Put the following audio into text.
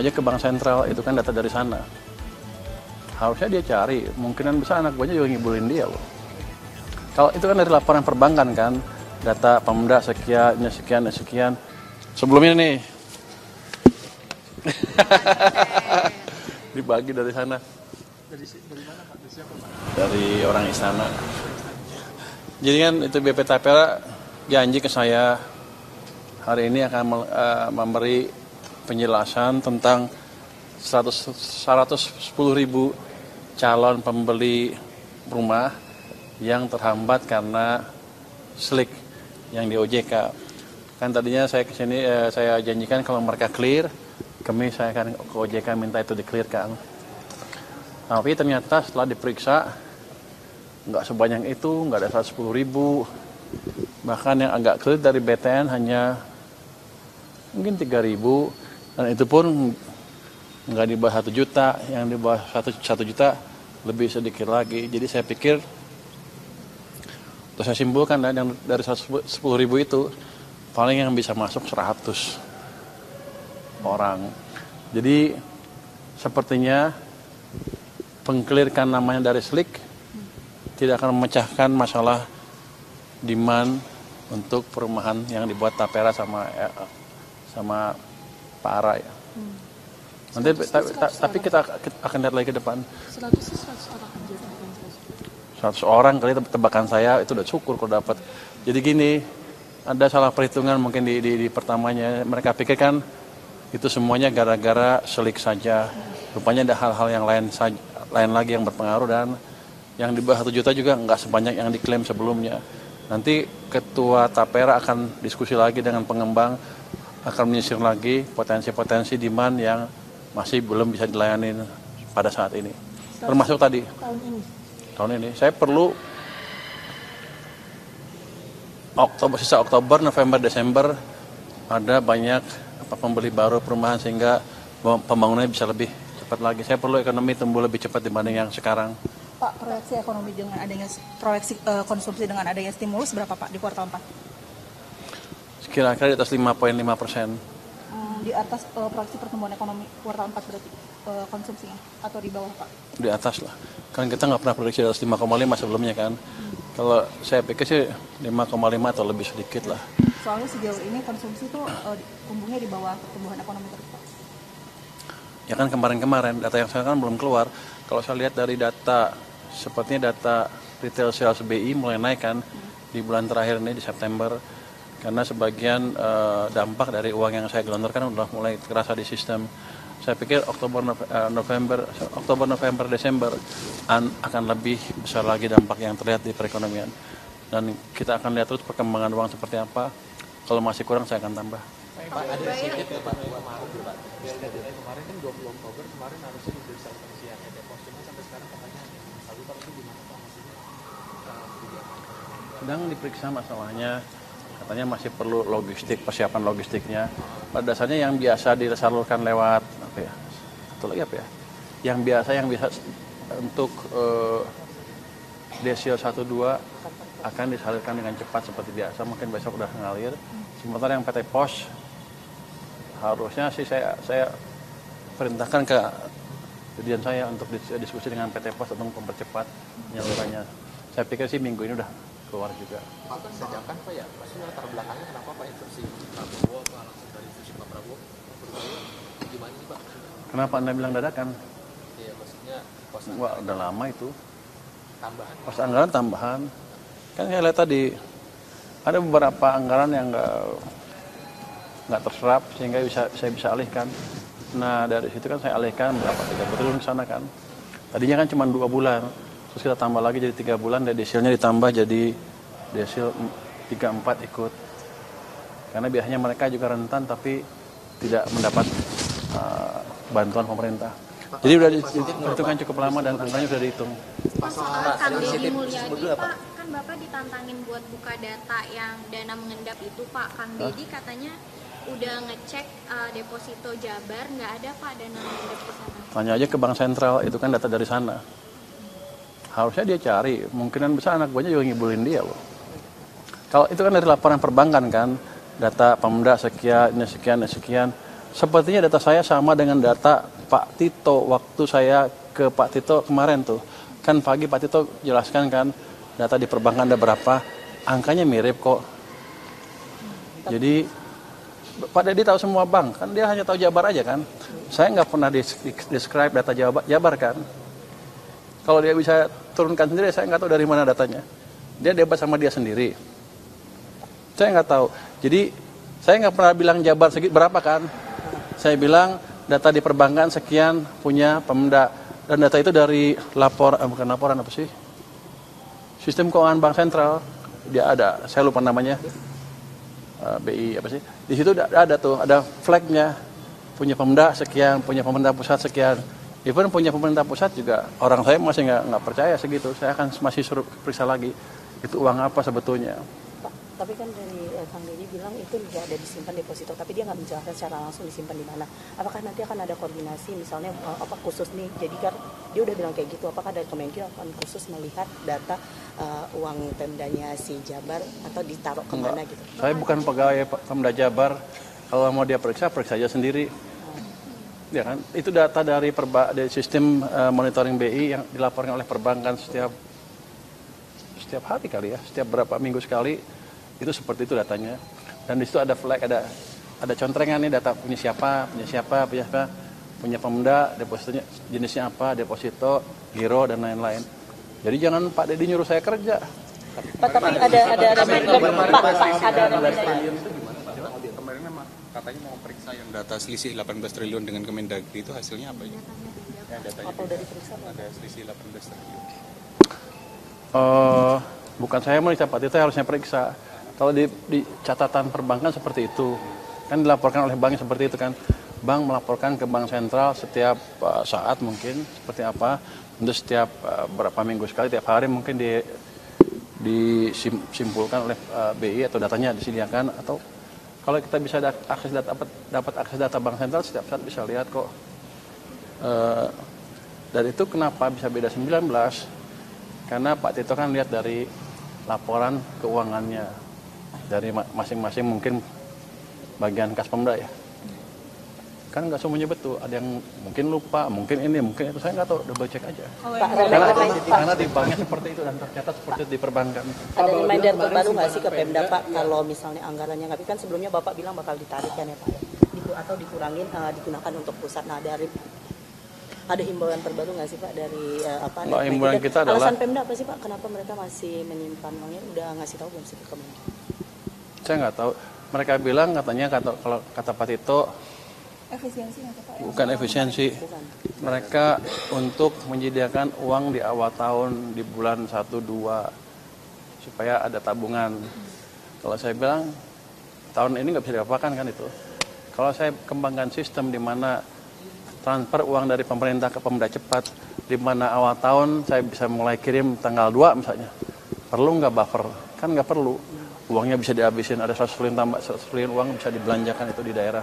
Tanya aja ke bank sentral, itu kan data dari sana. Harusnya dia cari, kemungkinan besar anak buahnya juga ngibulin dia loh. Kalau itu kan dari laporan perbankan kan, data Pemda sekian, sekian. Sebelumnya nih, dibagi dari sana. Dari mana Pak? Dari siapa Pak? Dari orang istana. Jadi kan itu BP Tapera janji ke saya hari ini akan memberi penjelasan tentang 110.000 calon pembeli rumah yang terhambat karena slik yang di OJK. Kan tadinya saya kesini saya janjikan kalau mereka clear, saya akan ke OJK minta itu di-clearkan. Tapi ternyata setelah diperiksa nggak sebanyak itu, nggak ada 110.000. Bahkan yang agak clear dari BTN hanya mungkin 3.000, dan itu pun nggak di bawah 1 juta, yang di bawah 1 juta lebih sedikit lagi. Jadi saya pikir, terus saya simpulkan yang dari 110.000 itu paling yang bisa masuk 100 orang. Jadi sepertinya pengklirkan namanya dari slik tidak akan memecahkan masalah demand untuk perumahan yang dibuat Tapera sama Pak Ara ya. Nanti tapi kita akan lihat lagi ke depan. 100 orang kali tebakan saya itu udah syukur kalau dapat. Jadi gini, ada salah perhitungan mungkin di pertamanya. Mereka pikirkan itu semuanya gara-gara selik saja. Rupanya ada hal-hal yang lain lagi yang berpengaruh, dan yang di bawah 1 juta juga nggak sebanyak yang diklaim sebelumnya. Nanti Ketua Tapera akan diskusi lagi dengan pengembang, akan menyisir lagi potensi-potensi demand yang masih belum bisa dilayani pada saat ini. Termasuk tadi tahun ini saya perlu sisa Oktober, November, Desember ada banyak pembeli baru perumahan sehingga pembangunannya bisa lebih cepat lagi. Saya perlu ekonomi tumbuh lebih cepat dibanding yang sekarang. Pak, proyeksi ekonomi dengan adanya konsumsi dengan adanya stimulus berapa Pak di kuartal 4? Kira-kira di atas 5,5%. Di atas proyeksi pertumbuhan ekonomi kuartal 4 berarti konsumsinya, atau di bawah Pak? Di atas lah. Kan kita nggak pernah prediksi di atas 5,5 sebelumnya kan. Kalau saya pikir sih 5,5 atau lebih sedikit lah. Soalnya sejauh ini konsumsi tuh tumbuhnya di bawah pertumbuhan ekonomi terus Pak. Ya kan kemarin data yang sekarang kan belum keluar. Kalau saya lihat dari data, sepertinya data retail sales BI mulai naik kan di bulan terakhir ini di September. Karena sebagian dampak dari uang yang saya gelontorkan udah mulai terasa di sistem. Saya pikir Oktober, November, Desember akan lebih besar lagi dampak yang terlihat di perekonomian. Dan kita akan lihat terus perkembangan uang seperti apa. Kalau masih kurang saya akan tambah. Pak, ada sedikit ya Pak, kemarin kan 20 Oktober, kemarin harusnya diperiksa pengisian pos, cuma sampai sekarang katanya tapi Pak itu gimana Pak maksudnya? Sedang diperiksa masalahnya, katanya masih perlu logistik, persiapan logistiknya. Pada dasarnya yang biasa disalurkan lewat yang biasa untuk desil 1-2 akan disalurkan dengan cepat seperti biasa, mungkin besok udah ngalir. Sementara yang PT Pos harusnya sih saya perintahkan ke dirjen saya untuk diskusi dengan PT Pos untuk mempercepat penyalurannya. Saya pikir sih minggu ini udah keluar juga. Pak, sedangkan Pak ya, maksudnya latar belakangnya kenapa Pak instruksi Prabowo atau langsung dari instruksi Pak Prabowo? Gimana sih Pak? Kenapa Anda bilang dadakan? Iya, maksudnya pos Wah, udah lama itu. tambahan. Pos anggaran tambahan. Kan saya lihat tadi ada beberapa anggaran yang nggak terserap sehingga saya bisa alihkan. Nah dari situ kan saya alihkan berapa 3 triliun ke sana kan. Tadinya kan cuma 2 bulan, terus kita tambah lagi jadi 3 bulan, dan desilnya ditambah jadi desil 3-4 ikut. Karena biasanya mereka juga rentan tapi tidak mendapat bantuan pemerintah. Jadi udah dihitungan cukup lama dan angkanya sudah dihitung. Soal Kang Deddy Mulyadi, Pak, kan Bapak ditantangin buat buka data yang dana mengendap itu, Pak. Kang Deddy katanya udah ngecek deposito Jabar, nggak ada Pak dana mengendap ke sana. Tanya aja ke bank sentral, itu kan data dari sana. Harusnya dia cari, kemungkinan besar anak buahnya juga ngibulin dia loh. Kalau itu kan dari laporan perbankan kan, data Pemda sekian, sepertinya data saya sama dengan data Pak Tito waktu saya ke Pak Tito kemarin tuh. Kan pagi Pak Tito jelaskan kan data di perbankan ada berapa, angkanya mirip kok. Jadi Pak Dedi tahu semua bank, kan dia hanya tahu Jabar aja kan. Saya nggak pernah describe data Jabar kan. Kalau dia bisa turunkan sendiri, saya nggak tahu dari mana datanya. Dia debat sama dia sendiri. Saya nggak tahu. Jadi saya nggak pernah bilang Jabar berapa kan. Saya bilang data di perbankan sekian punya Pemda. Dan data itu dari bukan laporan apa sih? Sistem keuangan Bank Sentral. Dia ada, saya lupa namanya. BI apa sih? Di situ ada tuh, ada flagnya. Punya Pemda sekian, punya pemerintah pusat sekian. Even punya pemerintah pusat juga orang saya masih nggak percaya segitu. Saya akan masih suruh periksa lagi. Itu uang apa sebetulnya? Pak, tapi kan dari Kang Deddy bilang itu tidak ada disimpan deposito, tapi dia nggak menjelaskan secara langsung disimpan di mana. Apakah nanti akan ada koordinasi, misalnya apa khusus nih? Jadi kan dia udah bilang kayak gitu. Apakah dari Kemenkyu akan khusus melihat data uang Pemdanya si Jabar atau ditaruh kemana gitu? Saya bukan pegawai Pemda Jabar. Kalau mau dia periksa aja sendiri. Ya kan, itu data dari sistem monitoring BI yang dilaporkan oleh perbankan setiap hari kali ya, setiap berapa minggu sekali, itu seperti itu datanya. Dan di situ ada flag, ada contrengan nih data punya siapa, punya Pemda, depositonya jenisnya apa, deposito, giro dan lain-lain. Jadi jangan Pak Dedi nyuruh saya kerja. Pak, tapi ada Kemarin memang katanya mau periksa yang data selisih 18 triliun dengan Kemendagri itu hasilnya apa ya? Datanya apa udah diperiksa? ada selisih 18 triliun. Bukan saya meriksa, Pak Tito harusnya periksa. Kalau di catatan perbankan seperti itu, kan dilaporkan oleh bank seperti itu kan. Bank melaporkan ke Bank Sentral setiap saat mungkin seperti apa, untuk setiap berapa minggu sekali, tiap hari mungkin disimpulkan oleh BI atau datanya disediakan. Atau kalau kita bisa dapat akses data Bank Sentral setiap saat bisa lihat kok. Dan itu kenapa bisa beda 19? Karena Pak Tito kan lihat dari laporan keuangannya dari masing-masing mungkin bagian kas Pemda ya. Kan nggak semuanya betul, ada yang mungkin lupa, mungkin ini, mungkin itu, saya nggak tahu, double check aja. Karena di banknya seperti itu dan tercatat seperti itu di perbankan. Ada reminder terbaru nggak sih ke Pemda Pak kalau misalnya anggarannya nggak, kan sebelumnya Bapak bilang bakal ditarik kan ya Pak, atau dikurangin digunakan untuk pusat. Nah ada himbauan terbaru nggak sih Pak dari himbauan kita adalah alasan Pemda apa sih Pak, kenapa mereka masih menyimpan uangnya, udah ngasih tahu belum sih ke Kemenkyu? Saya nggak tahu, mereka bilang katanya kalau kata Pak Tito Efisiensi nggak Pak? bukan efisiensi, mereka untuk menyediakan uang di awal tahun di bulan 1-2 supaya ada tabungan. Kalau saya bilang tahun ini nggak bisa diapakan kan itu. Kalau saya kembangkan sistem di mana transfer uang dari pemerintah ke Pemda cepat, di mana awal tahun saya bisa mulai kirim tanggal 2 misalnya. Perlu nggak buffer? Kan nggak perlu. Uangnya bisa dihabisin, ada 100 triliun tambah 100 triliun uang bisa dibelanjakan itu di daerah.